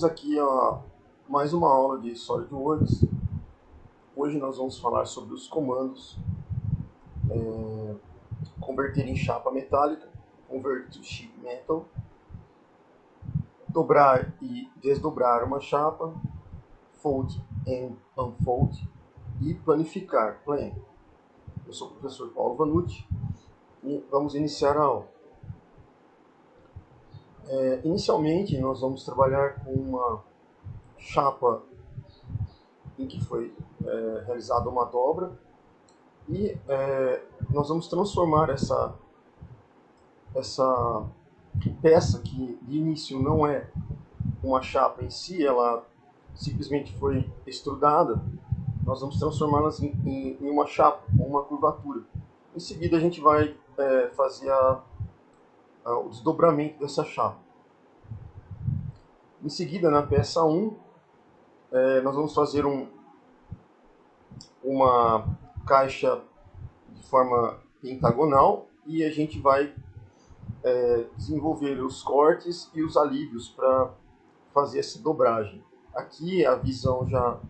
Bem-vindos aqui a mais uma aula de SolidWorks. Hoje nós vamos falar sobre os comandos converter em chapa metálica, convert to sheet metal, dobrar e desdobrar uma chapa, fold and unfold e planificar, plan. Eu sou o professor Paulo Vanucci e vamos iniciar a aula. Inicialmente nós vamos trabalhar com uma chapa em que foi realizada uma dobra e nós vamos transformar essa peça, que de início não é uma chapa em si, ela simplesmente foi extrudada, nós vamos transformá-las em uma chapa, uma curvatura. Em seguida a gente vai fazer o desdobramento dessa chapa. Em seguida, na peça 1, nós vamos fazer uma caixa de forma pentagonal e a gente vai desenvolver os cortes e os alívios para fazer essa dobragem. Aqui a visão já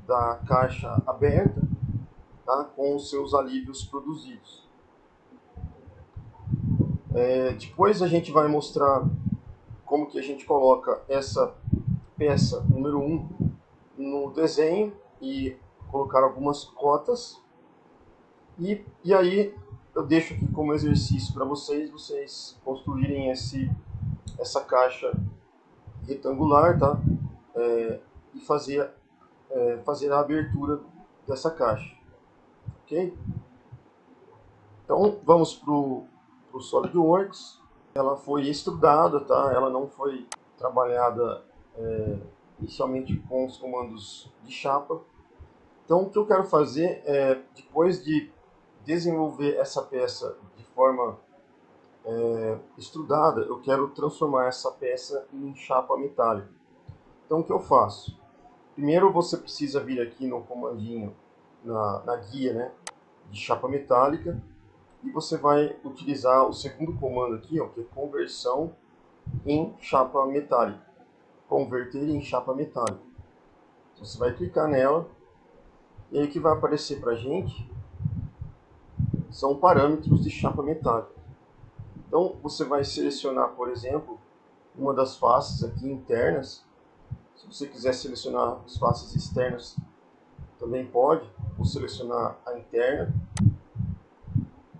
da caixa aberta, tá, com os seus alívios produzidos. Depois a gente vai mostrar como que a gente coloca essa peça número 1 no desenho e colocar algumas cotas. E aí eu deixo aqui como exercício para vocês construírem essa caixa retangular, tá? E fazer a abertura dessa caixa, ok? Então vamos para o SolidWorks. Ela foi extrudada, tá? Ela não foi trabalhada inicialmente com os comandos de chapa. Então o que eu quero fazer é, depois de desenvolver essa peça de forma extrudada, eu quero transformar essa peça em chapa metálica. Então o que eu faço? Primeiro você precisa vir aqui no comandinho, na guia, né, de chapa metálica, e você vai utilizar o segundo comando aqui, ó, que é conversão em chapa metálica. Converter em chapa metálica. Você vai clicar nela, e aí o que vai aparecer para a gente são parâmetros de chapa metálica. Então você vai selecionar, por exemplo, uma das faces aqui internas. Se você quiser selecionar as faces externas, também pode. Vou selecionar a interna.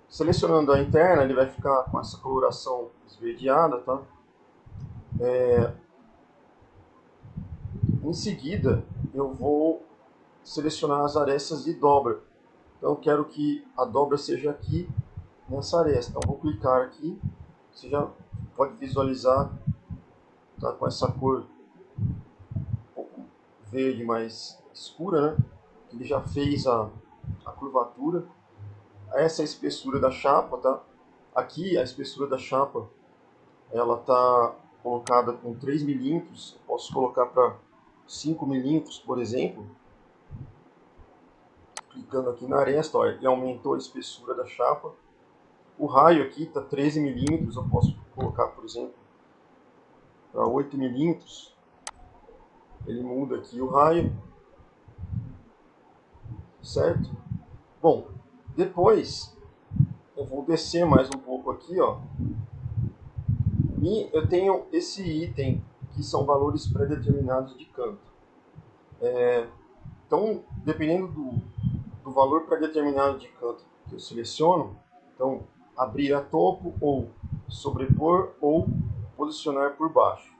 Selecionando a interna, ele vai ficar com essa coloração esverdeada, tá? Em seguida, eu vou selecionar as arestas de dobra. Então eu quero que a dobra seja aqui nessa aresta. Então vou clicar aqui. Você já pode visualizar, tá, com essa cor um pouco verde mais escura, né? Ele já fez a curvatura. Essa é a espessura da chapa, tá? Aqui a espessura da chapa, ela tá colocada com 3 milímetros. Eu posso colocar para 5 milímetros, por exemplo. Clicando aqui na aresta, ó, ele aumentou a espessura da chapa. O raio aqui está 13 milímetros, eu posso colocar, por exemplo, para 8 milímetros. Ele muda aqui o raio, certo? Bom, depois eu vou descer mais um pouco aqui, ó, e eu tenho esse item que são valores pré-determinados de canto. Então, dependendo do valor pré-determinado de canto que eu seleciono, então abrir a topo, ou sobrepor, ou posicionar por baixo.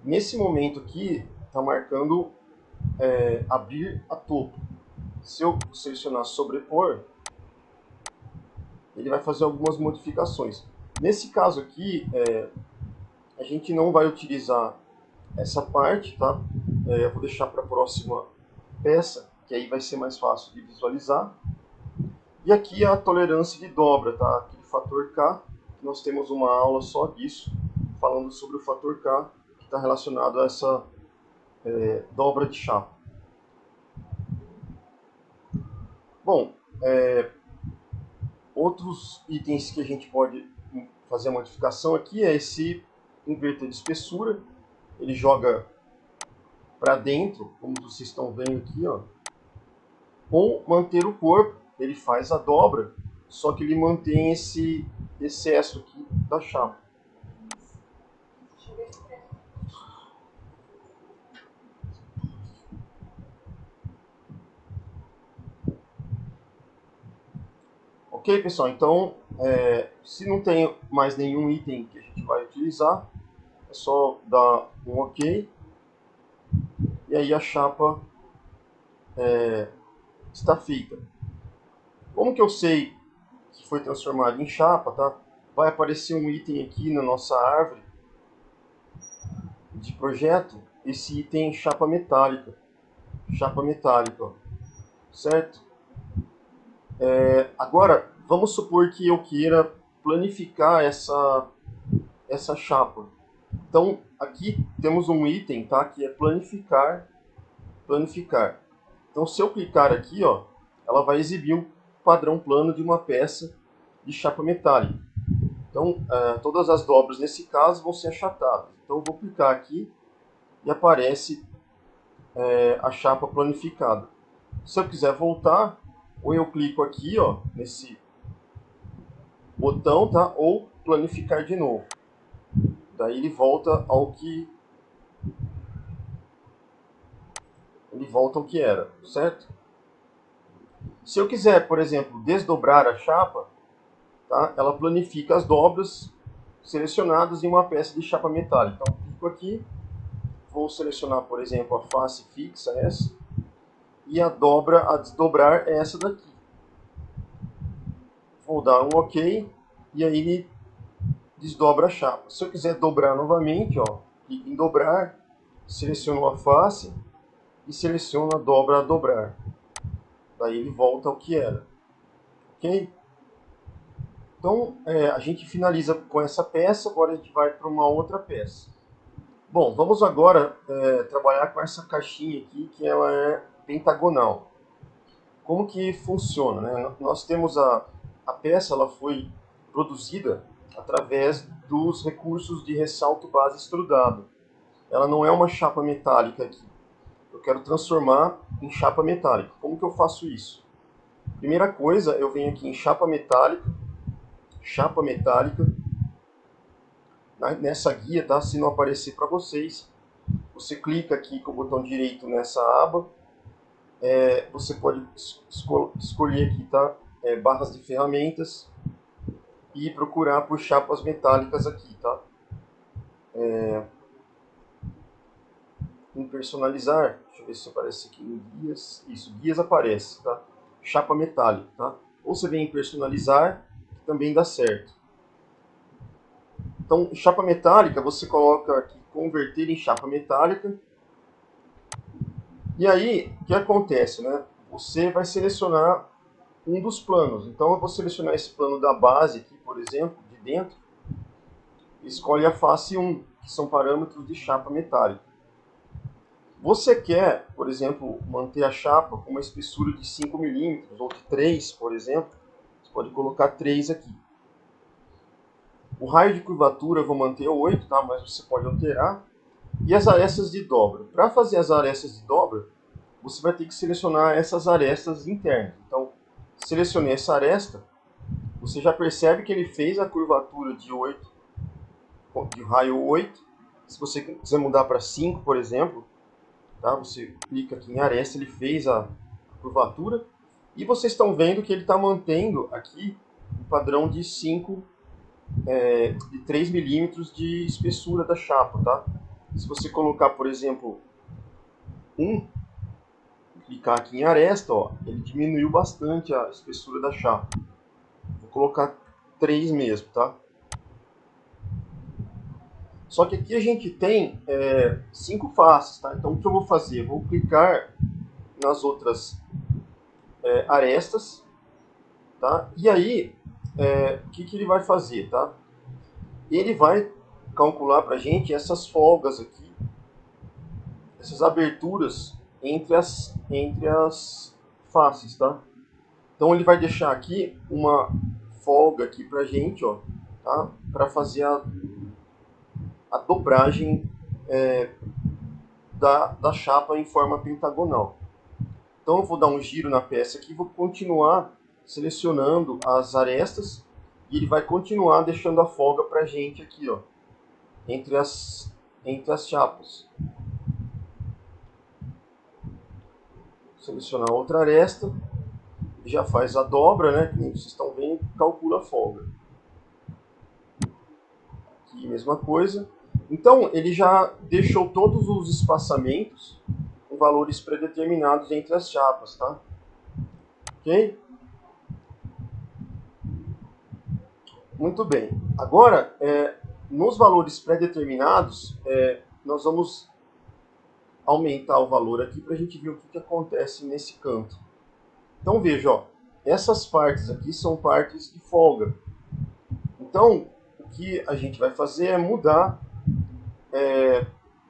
Nesse momento aqui está marcando abrir a topo. Se eu selecionar sobrepor, ele vai fazer algumas modificações. Nesse caso aqui, a gente não vai utilizar essa parte, tá? Eu vou deixar para a próxima peça, que aí vai ser mais fácil de visualizar. E aqui a tolerância de dobra, tá? Aquele fator K, nós temos uma aula só disso, falando sobre o fator K, que está relacionado a essa dobra de chapa. Bom, outros itens que a gente pode fazer a modificação aqui é esse inverter de espessura. ele joga para dentro, como vocês estão vendo aqui, ó. Ou manter o corpo, ele faz a dobra, só que ele mantém esse excesso aqui da chapa. Ok, pessoal, então, se não tem mais nenhum item que a gente vai utilizar, é só dar um ok, e aí a chapa está feita. Como que eu sei que foi transformado em chapa, tá? Vai aparecer um item aqui na nossa árvore de projeto, esse item é chapa metálica, ó, certo? Agora, vamos supor que eu queira planificar essa chapa. Então, aqui temos um item, tá? Que é planificar. Então, se eu clicar aqui, ó, ela vai exibir um padrão plano de uma peça de chapa metálica. Então, todas as dobras nesse caso vão ser achatadas. Então, eu vou clicar aqui e aparece a chapa planificada. Se eu quiser voltar, ou eu clico aqui, ó, nesse botão, tá? Ou planificar de novo. Daí ele volta ao que era, certo? Se eu quiser, por exemplo, desdobrar a chapa, tá? Ela planifica as dobras selecionadas em uma peça de chapa metálica. Então, clico aqui, vou selecionar, por exemplo, a face fixa, essa, e a dobra a desdobrar é essa daqui. Vou dar um OK, e aí ele desdobra a chapa. Se eu quiser dobrar novamente, ó, clico em dobrar, seleciono a face e seleciono a dobra a dobrar. Daí ele volta ao que era. Ok? Então, a gente finaliza com essa peça, agora a gente vai para uma outra peça. Bom, vamos agora trabalhar com essa caixinha aqui, que ela é pentagonal. Como que funciona, né? Nós temos a peça, ela foi produzida através dos recursos de ressalto base extrudado. Ela não é uma chapa metálica aqui. Eu quero transformar em chapa metálica. Como que eu faço isso? Primeira coisa, eu venho aqui em chapa metálica, nessa guia, tá? Se não aparecer para vocês, você clica aqui com o botão direito nessa aba, você pode escolher aqui, tá? Barras de ferramentas e procurar por chapas metálicas aqui, tá? Em personalizar, deixa eu ver se aparece aqui em guias, isso, guias aparece, tá? Chapa metálica, tá? Ou você vem em personalizar, que também dá certo. Então, chapa metálica, você coloca aqui, converter em chapa metálica. E aí, o que acontece, né? Você vai selecionar um dos planos. Então, eu vou selecionar esse plano da base aqui, por exemplo, de dentro. Escolhe a face 1, que são parâmetros de chapa metálica. Você quer, por exemplo, manter a chapa com uma espessura de 5 milímetros ou de 3, por exemplo. Você pode colocar 3 aqui. O raio de curvatura eu vou manter 8, tá? Mas você pode alterar. E as arestas de dobra. Para fazer as arestas de dobra, você vai ter que selecionar essas arestas internas. Então, selecionei essa aresta, você já percebe que ele fez a curvatura de 8, de raio 8. Se você quiser mudar para 5, por exemplo, tá? Você clica aqui em aresta, ele fez a curvatura. E vocês estão vendo que ele está mantendo aqui um padrão de 5, de 3 milímetros de espessura da chapa, tá? Se você colocar, por exemplo, 1, clicar aqui em aresta, ó, ele diminuiu bastante a espessura da chapa. Vou colocar 3 mesmo, tá? Só que aqui a gente tem 5 faces, tá? Então o que eu vou fazer? Eu vou clicar nas outras arestas, tá? E aí, o que ele vai fazer, tá? Ele vai calcular pra gente essas folgas aqui, essas aberturas entre as faces, tá? Então ele vai deixar aqui uma folga aqui pra gente, ó, tá? Para fazer a dobragem da chapa em forma pentagonal. Então eu vou dar um giro na peça aqui, vou continuar selecionando as arestas e ele vai continuar deixando a folga para a gente aqui, ó, entre as chapas. Selecionar outra aresta, já faz a dobra, né? Como vocês estão vendo, calcula a folga. Aqui mesma coisa. Então ele já deixou todos os espaçamentos com valores predeterminados entre as chapas, tá? Ok? Muito bem. Agora, nos valores pré-determinados, nós vamos aumentar o valor aqui para a gente ver o que acontece nesse canto. Então veja, ó, essas partes aqui são partes de folga. Então, o que a gente vai fazer é mudar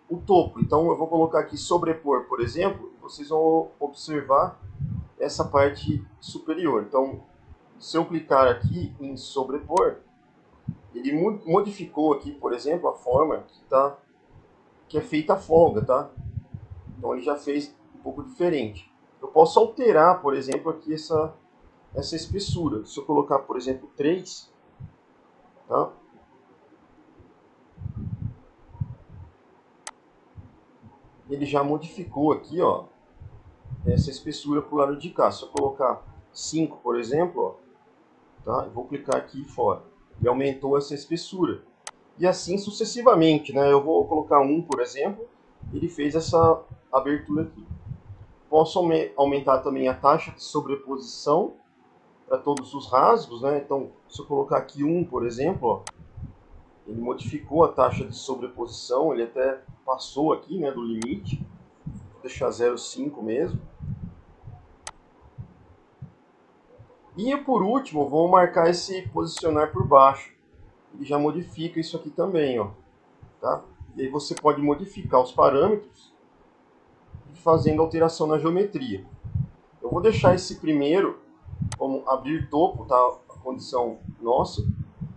o topo. Então eu vou colocar aqui sobrepor, por exemplo, e vocês vão observar essa parte superior. Então, se eu clicar aqui em sobrepor, ele modificou aqui, por exemplo, a forma que é feita a folga, tá? Então ele já fez um pouco diferente. Eu posso alterar, por exemplo, aqui essa espessura. Se eu colocar, por exemplo, 3, tá? Ele já modificou aqui, ó, essa espessura para o lado de cá. Se eu colocar 5, por exemplo, ó, tá? Eu vou clicar aqui fora. Ele aumentou essa espessura. E assim sucessivamente, né? Eu vou colocar 1, por exemplo, ele fez essa abertura aqui. Posso aumentar também a taxa de sobreposição para todos os rasgos, né? Então, se eu colocar aqui 1, por exemplo, ó, ele modificou a taxa de sobreposição, ele até passou aqui, né, do limite. Vou deixar 0,5 mesmo. E por último, vou marcar esse posicionar por baixo. Ele já modifica isso aqui também, ó, tá? E aí você pode modificar os parâmetros fazendo alteração na geometria. Eu vou deixar esse primeiro como abrir topo, tá? A condição nossa.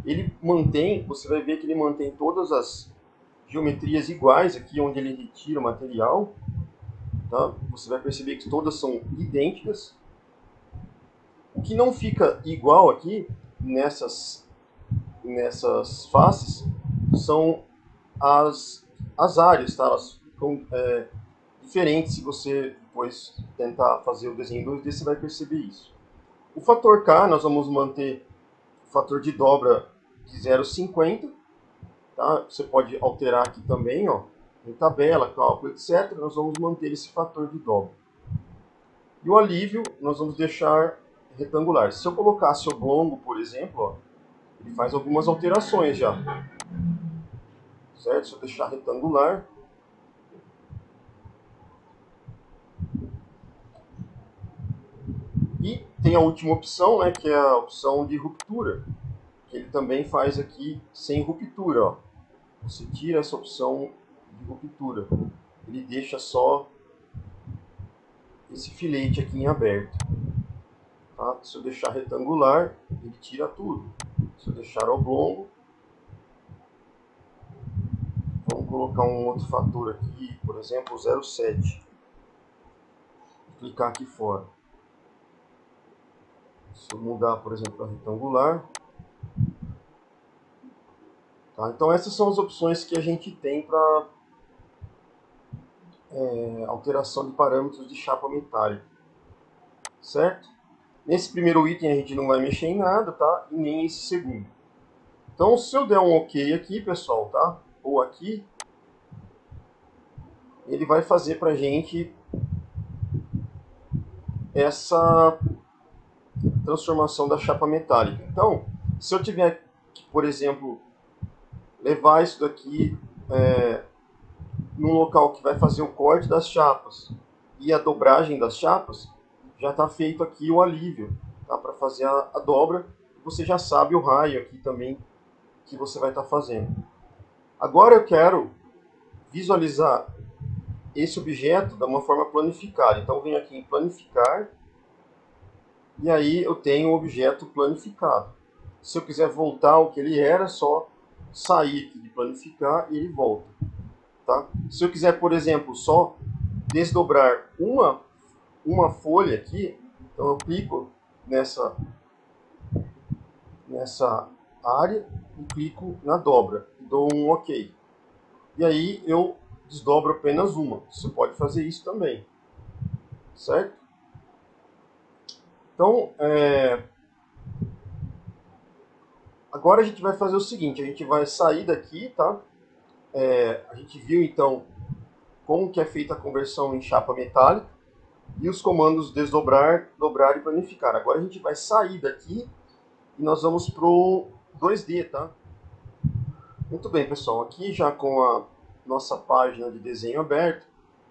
Ele mantém, você vai ver que ele mantém todas as geometrias iguais aqui onde ele retira o material, tá? Você vai perceber que todas são idênticas. O que não fica igual aqui nessas faces são as áreas, tá? Elas ficam diferentes. Se você depois tentar fazer o desenho 2D, você vai perceber isso. O fator K, nós vamos manter o fator de dobra de 0,50. Tá? Você pode alterar aqui também, ó, em tabela, cálculo, etc. Nós vamos manter esse fator de dobra. E o alívio, nós vamos deixar retangular. Se eu colocasse oblongo, por exemplo, ó, ele faz algumas alterações já. Certo? Se eu deixar retangular. E tem a última opção, né, que é a opção de ruptura, que ele também faz aqui sem ruptura. Ó. Você tira essa opção de ruptura. Ele deixa só esse filete aqui em aberto. Tá? Se eu deixar retangular, ele tira tudo. Se eu deixar oblongo, vamos colocar um outro fator aqui, por exemplo, 0,7. Vou clicar aqui fora. Se eu mudar, por exemplo, para retangular. Tá? Então essas são as opções que a gente tem para alteração de parâmetros de chapa metálica. Certo? Nesse primeiro item a gente não vai mexer em nada, tá? E nem esse segundo. Então se eu der um OK aqui, pessoal, tá? Ou aqui, ele vai fazer pra gente essa transformação da chapa metálica. Então, se eu tiver que, por exemplo, levar isso daqui num local que vai fazer o corte das chapas e a dobragem das chapas, já está feito aqui o alívio, tá? Para fazer a dobra. Você já sabe o raio aqui também que você vai estar fazendo. Agora eu quero visualizar esse objeto de uma forma planificada. Então eu venho aqui em planificar e aí eu tenho o objeto planificado. Se eu quiser voltar ao que ele era, é só sair aqui de planificar e ele volta. tá? Se eu quiser, por exemplo, só desdobrar uma folha aqui, então eu clico nessa área e clico na dobra, dou um OK. E aí eu desdobro apenas uma. Você pode fazer isso também, certo? Então, agora a gente vai fazer o seguinte, a gente vai sair daqui, tá? A gente viu então como que é feita a conversão em chapa metálica e os comandos desdobrar, dobrar e planificar. Agora a gente vai sair daqui e nós vamos pro 2D, tá? Muito bem, pessoal, aqui já com a nossa página de desenho aberta,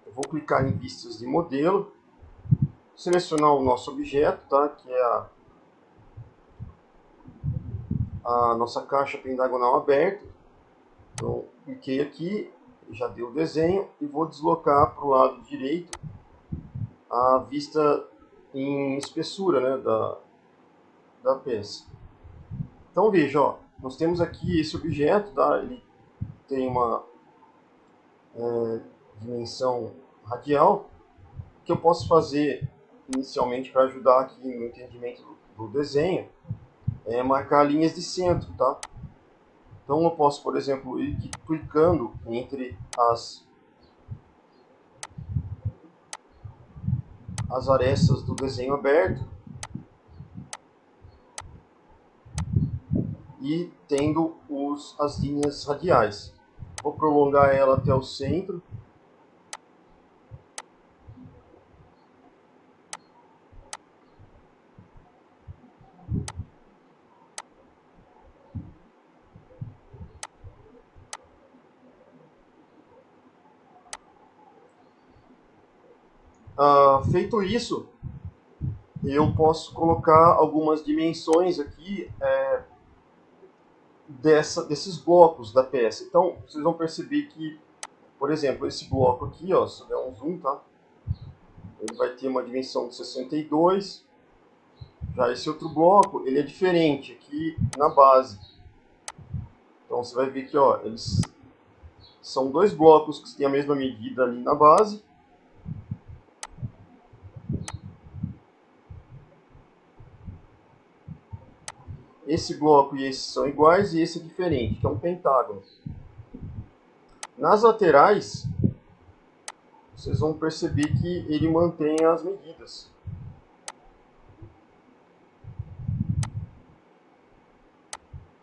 eu vou clicar em vistas de modelo, selecionar o nosso objeto, tá? Que é a nossa caixa pentagonal aberta. Então, cliquei aqui, já deu o desenho e vou deslocar para o lado direito a vista em espessura, né, da peça. Então veja, ó, nós temos aqui esse objeto, tá? Ele tem uma dimensão radial. O que eu posso fazer inicialmente para ajudar aqui no entendimento do desenho é marcar linhas de centro, tá? Então eu posso, por exemplo, ir clicando entre as arestas do desenho aberto e tendo as linhas radiais. Vou prolongar ela até o centro. Feito isso, eu posso colocar algumas dimensões aqui desses blocos da peça. Então, vocês vão perceber que, por exemplo, esse bloco aqui, ó, se eu der um zoom, tá? Ele vai ter uma dimensão de 62. Já esse outro bloco, ele é diferente aqui na base. Então você vai ver que, ó, eles são dois blocos que têm a mesma medida ali na base. Esse bloco e esse são iguais e esse é diferente, que é um pentágono. Nas laterais, vocês vão perceber que ele mantém as medidas.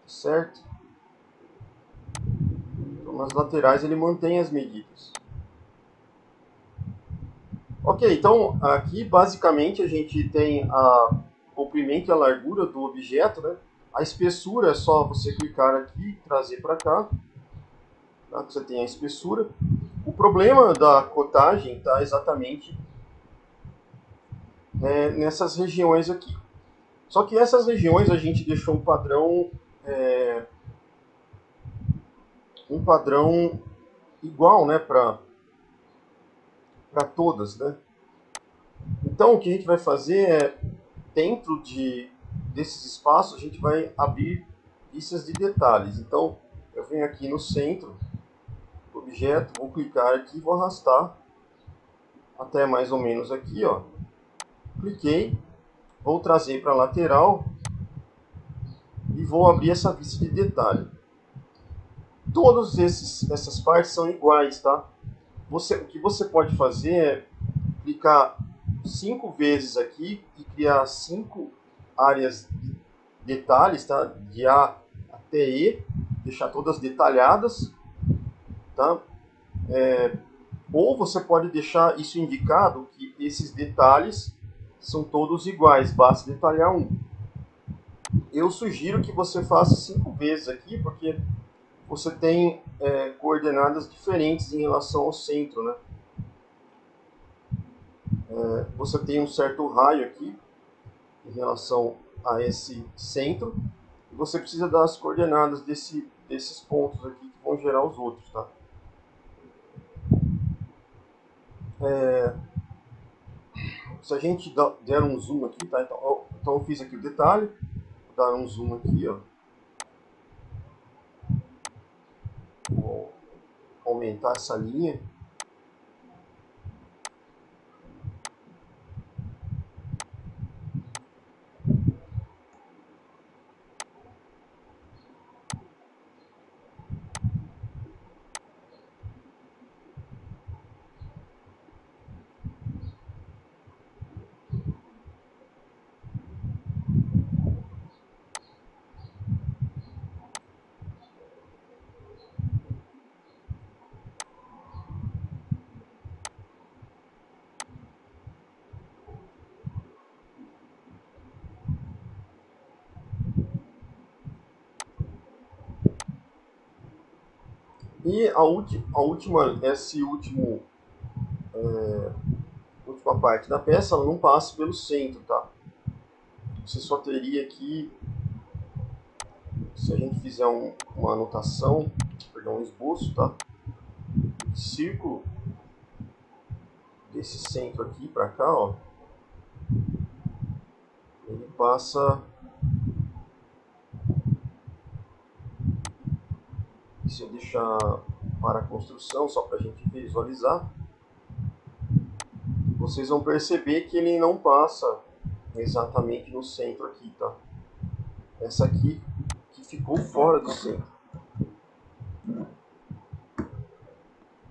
Certo? Então, nas laterais ele mantém as medidas. Ok, então aqui basicamente a gente tem o comprimento e a largura do objeto, né? A espessura é só você clicar aqui e trazer para cá, tá? Você tem a espessura. O problema da cotagem está exatamente nessas regiões aqui. Só que essas regiões a gente deixou um padrão igual, né, para todas, né? Então o que a gente vai fazer é, dentro desses espaços, a gente vai abrir pistas de detalhes. Então eu venho aqui no centro do objeto, vou clicar aqui e vou arrastar até mais ou menos aqui, ó. Cliquei, vou trazer para a lateral e vou abrir essa vista de detalhe. Todas essas partes são iguais, tá? O que você pode fazer é clicar 5 vezes aqui e criar 5 áreas de detalhes, tá? De A até E, deixar todas detalhadas, tá? Ou você pode deixar isso indicado que esses detalhes são todos iguais, basta detalhar um. Eu sugiro que você faça 5 vezes aqui, porque você tem coordenadas diferentes em relação ao centro, né? Você tem um certo raio aqui em relação a esse centro e você precisa dar as coordenadas desses pontos aqui que vão gerar os outros, tá? Se a gente der um zoom aqui, tá? Então eu fiz aqui o detalhe, vou dar um zoom aqui, ó. aumentar essa linha. E a última parte da peça, ela não passa pelo centro, tá? Você só teria aqui, se a gente fizer uma anotação, um esboço, tá? Círculo desse centro aqui para cá, ó, ele passa, se eu deixar para a construção, só para a gente visualizar, vocês vão perceber que ele não passa exatamente no centro aqui, tá? Essa aqui que ficou fora do centro.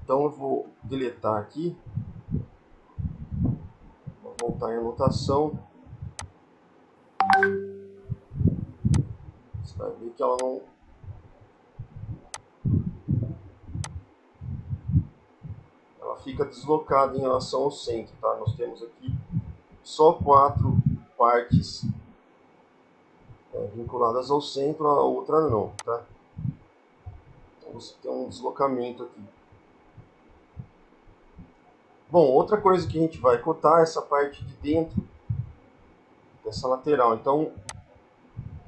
Então eu vou deletar aqui, vou voltar em anotação. Você vai ver que ela não... ela fica deslocada em relação ao centro, tá? Nós temos aqui só 4 partes vinculadas ao centro, a outra não, tá? Então você tem um deslocamento aqui. Bom, outra coisa que a gente vai cotar é essa parte de dentro dessa lateral. Então,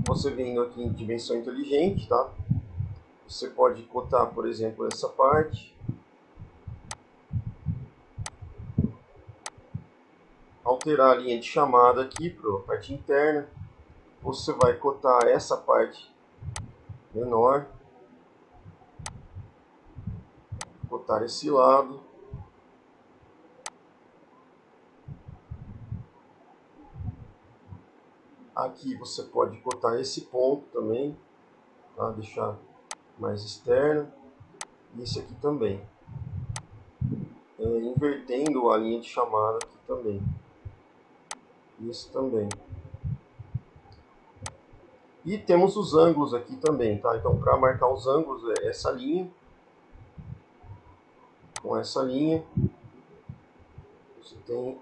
você vendo aqui em dimensão inteligente, tá? Você pode cotar, por exemplo, essa parte. Alterar a linha de chamada aqui para a parte interna. Você vai cotar essa parte menor. Cotar esse lado. Aqui você pode cotar esse ponto também, tá? Deixar mais externo. E esse aqui também. Invertendo a linha de chamada aqui também. Isso também. E temos os ângulos aqui também, tá? Então, para marcar os ângulos, é essa linha. Com essa linha, você tem o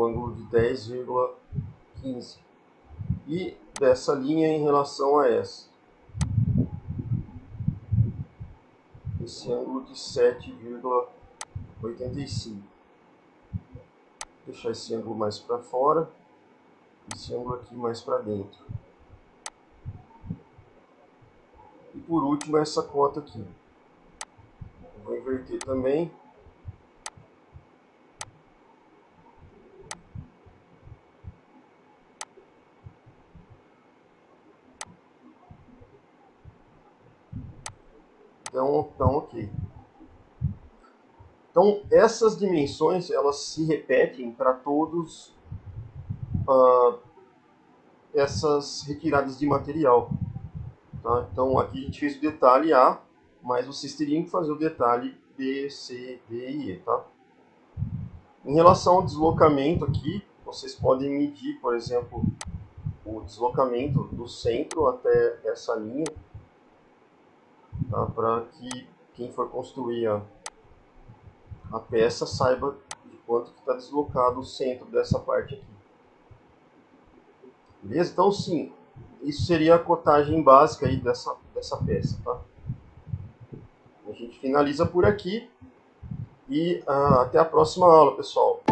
ângulo de 10,15. E dessa linha em relação a essa, esse ângulo de 7,85. Deixar esse ângulo mais para fora, esse ângulo aqui mais para dentro. E por último essa cota aqui. Eu vou inverter também. Então, ok. Então, essas dimensões, elas se repetem para todos essas retiradas de material. Tá? Então, aqui a gente fez o detalhe A, mas vocês teriam que fazer o detalhe B, C, D e E. Tá? Em relação ao deslocamento aqui, vocês podem medir, por exemplo, o deslocamento do centro até essa linha, tá? Para que quem for construir a peça saiba de quanto está deslocado o centro dessa parte aqui. Beleza? Então, sim, isso seria a cotagem básica aí dessa peça, tá? A gente finaliza por aqui e até a próxima aula, pessoal.